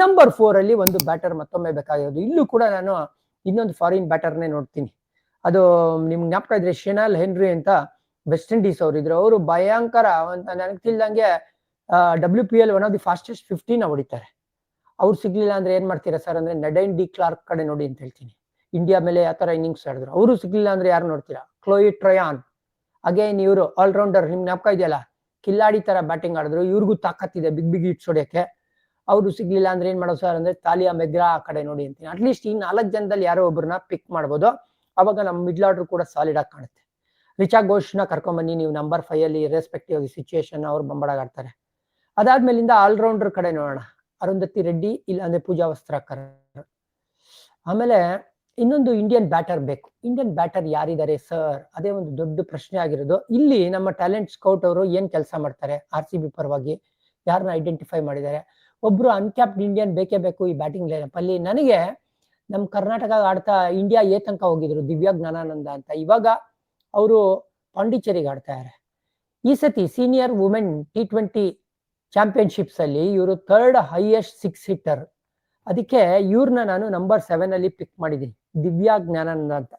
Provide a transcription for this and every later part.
Number 4 ಅಲ್ಲಿ ಒಂದು batter ಮತ್ತೊಮ್ಮೆ ಬೇಕಾಗಿರೋದು. ಇಲ್ಲೂ ಕೂಡ ನಾನು ಇನ್ನೊಂದು ಫಾರಿನ್ ಬ್ಯಾಟರ್ನೇ ನೋಡ್ತೀನಿ. ಅದು ನಿಮ್ಗೆ ಜ್ಞಾಪಕ ಇದ್ರೆ ಶೆನಾಲ್ ಹೆನ್ರಿ ಅಂತ ವೆಸ್ಟ್ ಇಂಡೀಸ್ ಅವ್ರು ಇದ್ರು. ಅವರು ಭಯಂಕರ ನನಗೆ ತಿಳಿದಂಗೆ WPL one of the fastest 15 ಹೊಡಿತಾರೆ. ಅವ್ರು ಸಿಗ್ಲಿಲ್ಲ ಅಂದ್ರೆ ಏನ್ ಮಾಡ್ತೀರಾ ಸರ್ ಅಂದ್ರೆ ನಡೈನ್ ಡಿ ಕ್ಲಾರ್ಕ್ ಕಡೆ ನೋಡಿ ಅಂತ ಹೇಳ್ತೀನಿ. ಇಂಡಿಯಾ ಮೇಲೆ ಯಾವ ತರ ಇನ್ನಿಂಗ್ಸ್ ಆಡಿದ್ರು. ಅವರು ಸಿಗ್ಲಿಲ್ಲ ಅಂದ್ರೆ ಯಾರು ನೋಡ್ತೀರಾ? ಕ್ಲೋಯಿ ಟ್ರಯಾನ್. ಅಗೇನ್ ಇವರು ಆಲ್ರೌಂಡರ್, ನಿಮ್ ಜ್ಞಾಪಕ ಇದೆಯಲ್ಲ, ಕಿಲ್ಲಾಡಿ ತರ ಬ್ಯಾಟಿಂಗ್ ಆಡಿದ್ರು. ಇವ್ರಿಗೂ ತಾಕತ್ತಿದೆ ಬಿಗ್ ಬಿಗ್ ಹಿಟ್ಸ್ ಹೊಡೆಯಕ್ಕೆ. ಅವರು ಸಿಗ್ಲಿಲ್ಲ ಅಂದ್ರೆ ಏನ್ ಮಾಡೋದು ಸರ್ ಅಂದ್ರೆ ತಾಲಿಯಾ ಮೆಗ್ರಾ ಆ ಕಡೆ ನೋಡಿ ಅಂತೀನಿ. ಅಟ್ಲೀಸ್ಟ್ ಈ 4 ಜನದಲ್ಲಿ ಯಾರೋ ಒಬ್ಬರನ್ನ ಪಿಕ್ ಮಾಡ್ಬೋದು. ಅವಾಗ ನಮ್ಮ ಮಿಡ್ಲ್ ಆರ್ಡರ್ ಕೂಡ ಸಾಲಿಡ್ ಆಗಿ ಕಾಣುತ್ತೆ. ರಿಚಾ ಘೋಷ್ನ ಕರ್ಕೊಂಬನ್ನಿ ನೀವು ನಂಬರ್ 5 ಅಲ್ಲಿ ರೆಸ್ಪೆಕ್ಟಿವ್ ಸಿಚುಯೇಷನ್ ಅವ್ರು ಬಂಬಾಡಾಗ ಆಡ್ತಾರೆ. ಅದಾದ್ಮೇಲಿಂದ ಆಲ್ರೌಂಡರ್ ಕಡೆ ನೋಡೋಣ. ಅರುಂಧತಿ ರೆಡ್ಡಿ ಇಲ್ಲ ಅಂದ್ರೆ ಪೂಜಾ ವಸ್ತ್ರಾಕರ್. ಆಮೇಲೆ ಇನ್ನೊಂದು ಇಂಡಿಯನ್ ಬ್ಯಾಟರ್ ಬೇಕು. ಇಂಡಿಯನ್ ಬ್ಯಾಟರ್ ಯಾರಿದ್ದಾರೆ ಸರ್? ಅದೇ ಒಂದು ದೊಡ್ಡ ಪ್ರಶ್ನೆ ಆಗಿರೋದು. ಇಲ್ಲಿ ನಮ್ಮ ಟ್ಯಾಲೆಂಟ್ ಸ್ಕೌಟ್ ಅವರು ಏನ್ ಕೆಲಸ ಮಾಡ್ತಾರೆ RCB ಪರವಾಗಿ, ಯಾರನ್ನ ಐಡೆಂಟಿಫೈ ಮಾಡಿದ್ದಾರೆ? ಒಬ್ರು ಅನ್ಕ್ಯಾಪ್ಡ್ ಇಂಡಿಯನ್ ಬೇಕೇ ಬೇಕು ಈ ಬ್ಯಾಟಿಂಗ್ ಲೈನಪ್ ಅಲ್ಲಿ. ನನಗೆ ನಮ್ ಕರ್ನಾಟಕ ಆಡ್ತಾ ಇಂಡಿಯಾ ಎ ತನಕ ಹೋಗಿದ್ರು ದಿವ್ಯಾ ಜ್ಞಾನಾನಂದ ಅಂತ. ಇವಾಗ ಅವರು ಪಾಂಡಿಚೇರಿಗೆ ಆಡ್ತಾ ಇದ್ದಾರೆ. ಈ ಸತಿ ಸೀನಿಯರ್ ವುಮೆನ್ T20 ಚಾಂಪಿಯನ್ಶಿಪ್ಸ್ ಅಲ್ಲಿ ಇವರು 3rd ಹೈಯೆಸ್ಟ್ 6 ಹಿಟ್ಟರ್. ಅದಕ್ಕೆ ಇವ್ರನ್ನ ನಾನು ನಂಬರ್ 7 ಅಲ್ಲಿ ಪಿಕ್ ಮಾಡಿದ್ದೀನಿ, ದಿವ್ಯಾ ಜ್ಞಾನಾನಂದ ಅಂತ.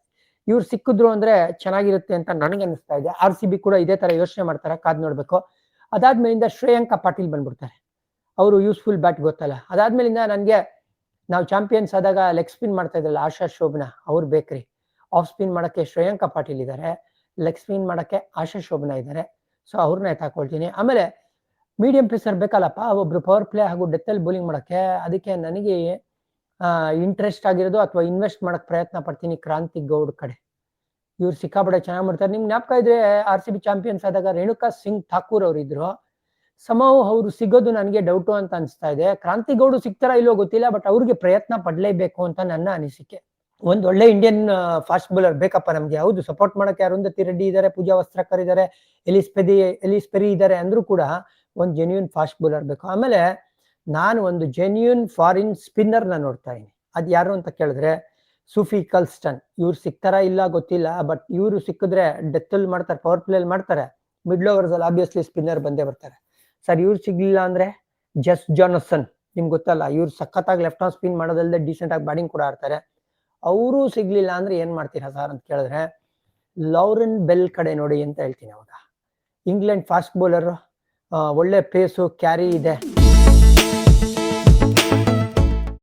ಇವ್ರು ಸಿಕ್ಕಿದ್ರು ಅಂದ್ರೆ ಚೆನ್ನಾಗಿರುತ್ತೆ ಅಂತ ನನಗೆ ಅನಿಸ್ತಾ ಇದೆ. RCB ಕೂಡ ಇದೇ ತರ ಯೋಚನೆ ಮಾಡ್ತಾರೆ, ಕಾದ್ ನೋಡ್ಬೇಕು. ಅದಾದ್ಮೇಲಿಂದ ಶ್ರೇಯಾಂಕ ಪಾಟೀಲ್ ಬಂದ್ಬಿಡ್ತಾರೆ. ಅವರು ಯೂಸ್ಫುಲ್ ಬ್ಯಾಟ್ ಗೊತ್ತಲ್ಲ. ಅದಾದ್ಮೇಲಿಂದ ನನಗೆ ನಾವು ಚಾಂಪಿಯನ್ಸ್ ಆದಾಗ ಲೆಗ್ ಸ್ಪಿನ್ ಮಾಡ್ತಾ ಇದ್ರಲ್ಲ ಆಶಾ ಶೋಭನಾ, ಅವ್ರು ಬೇಕ್ರಿ. ಆಫ್ ಸ್ಪಿನ್ ಮಾಡಕ್ಕೆ ಶ್ರೇಯಾಂಕ ಪಾಟೀಲ್ ಇದ್ದಾರೆ, ಲೆಗ್ ಸ್ಪಿನ್ ಮಾಡಕ್ಕೆ ಆಶಾ ಶೋಭನಾ ಇದ್ದಾರೆ. ಸೊ ಅವ್ರನ್ನ ಎತ್ತಾಕೊಳ್ತೀನಿ. ಆಮೇಲೆ ಮೀಡಿಯಂ ಪೇಸರ್ ಬೇಕಲ್ಲಪ್ಪ, ಒಬ್ರು ಪವರ್ ಪ್ಲೇ ಹಾಗೂ ಡೆತ್ತಲ್ಲಿ ಬೌಲಿಂಗ್ ಮಾಡಕ್ಕೆ. ಅದಕ್ಕೆ ನನಗೆ ಇಂಟ್ರೆಸ್ಟ್ ಆಗಿರೋದು ಅಥವಾ ಇನ್ವೆಸ್ಟ್ ಮಾಡಕ್ ಪ್ರಯತ್ನ ಪಡ್ತೀನಿ ಕ್ರಾಂತಿ ಗೌಡ್ ಕಡೆ. ಇವ್ರು ಸಿಕ್ಕಾಪಟ್ಟೆ ಚೆನ್ನಾಗಿ ಮಾಡ್ತಾರೆ. ನಿಮ್ಗೆ ಜ್ಞಾಪಕ ಇದ್ರೆ RCB ಚಾಂಪಿಯನ್ಸ್ ಆದಾಗ ರೇಣುಕಾ ಸಿಂಗ್ ಠಾಕೂರ್ ಅವರು ಇದ್ರು. ಸಮಾವ್ ಅವರು ಸಿಗೋದು ನನಗೆ ಡೌಟು ಅಂತ ಅನಿಸ್ತಾ ಇದೆ. ಕ್ರಾಂತಿಗೌಡು ಸಿಗ್ತಾರ ಇಲ್ಲೋ ಗೊತ್ತಿಲ್ಲ, ಬಟ್ ಅವ್ರಿಗೆ ಪ್ರಯತ್ನ ಪಡ್ಲೇಬೇಕು ಅಂತ ನನ್ನ ಅನಿಸಿಕೆ. ಒಂದ್ ಒಳ್ಳೆ ಇಂಡಿಯನ್ ಫಾಸ್ಟ್ ಬೌಲರ್ ಬೇಕಪ್ಪ ನಮ್ಗೆ. ಹೌದು, ಸಪೋರ್ಟ್ ಮಾಡಕ್ಕೆ ಅರುಂಧತಿ ರೆಡ್ಡಿ ಇದ್ದಾರೆ, ಪೂಜಾ ವಸ್ತ್ರಕರ್ ಇದ್ದಾರೆ, ಎಲಿಸ್ ಪೆರಿ ಇದ್ದಾರೆ ಅಂದ್ರೂ ಕೂಡ ಒಂದು ಜೆನ್ಯೂನ್ ಫಾಸ್ಟ್ ಬೌಲರ್ ಬೇಕು. ಆಮೇಲೆ ನಾನು ಒಂದು ಜೆನ್ಯೂನ್ ಫಾರಿನ್ ಸ್ಪಿನ್ನರ್ ನ ನೋಡ್ತಾ ಇದ್ದೀನಿ. ಅದ್ ಯಾರು ಅಂತ ಕೇಳಿದ್ರೆ ಸೂಫಿ ಕಲ್ಸ್ಟನ್. ಇವ್ರು ಸಿಗ್ತಾರ ಇಲ್ಲ ಗೊತ್ತಿಲ್ಲ, ಬಟ್ ಇವರು ಸಿಕ್ಕಿದ್ರೆ ಡೆತ್ತಲ್ಲಿ ಮಾಡ್ತಾರೆ, ಪವರ್ ಪ್ಲೇಲ್ ಮಾಡ್ತಾರೆ. ಮಿಡ್ಲ್ ಓವರ್ಸ್ ಅಲ್ಲಿ ಆಬ್ವಿಯಸ್ಲಿ ಸ್ಪಿನ್ನರ್ ಬಂದೇ ಬರ್ತಾರೆ. ಸರ್ ಇವ್ರು ಸಿಗ್ಲಿಲ್ಲ ಅಂದ್ರೆ ಜಸ್ ಜಾನಸನ್, ನಿಮ್ಗೆ ಗೊತ್ತಲ್ಲ, ಇವ್ರು ಸಖತ್ತಾಗಿ ಲೆಫ್ಟ್ ಆನ್ ಸ್ಪಿನ್ ಮಾಡೋದಲ್ಲದೆ ಡೀಸೆಂಟ್ ಆಗಿ ಬ್ಯಾಟಿಂಗ್ ಕೂಡ ಆಡ್ತಾರೆ. ಅವರು ಸಿಗ್ಲಿಲ್ಲ ಅಂದ್ರೆ ಏನ್ ಮಾಡ್ತೀರಾ ಸರ್ ಅಂತ ಕೇಳಿದ್ರೆ ಲೌರೆನ್ ಬೆಲ್ ಕಡೆ ನೋಡಿ ಅಂತ ಹೇಳ್ತೀನಿ. ಅವಾಗ ಇಂಗ್ಲೆಂಡ್ ಫಾಸ್ಟ್ ಬೌಲರ್, ಒಳ್ಳೆ ಪೇಸು ಕ್ಯಾರಿ ಇದೆ,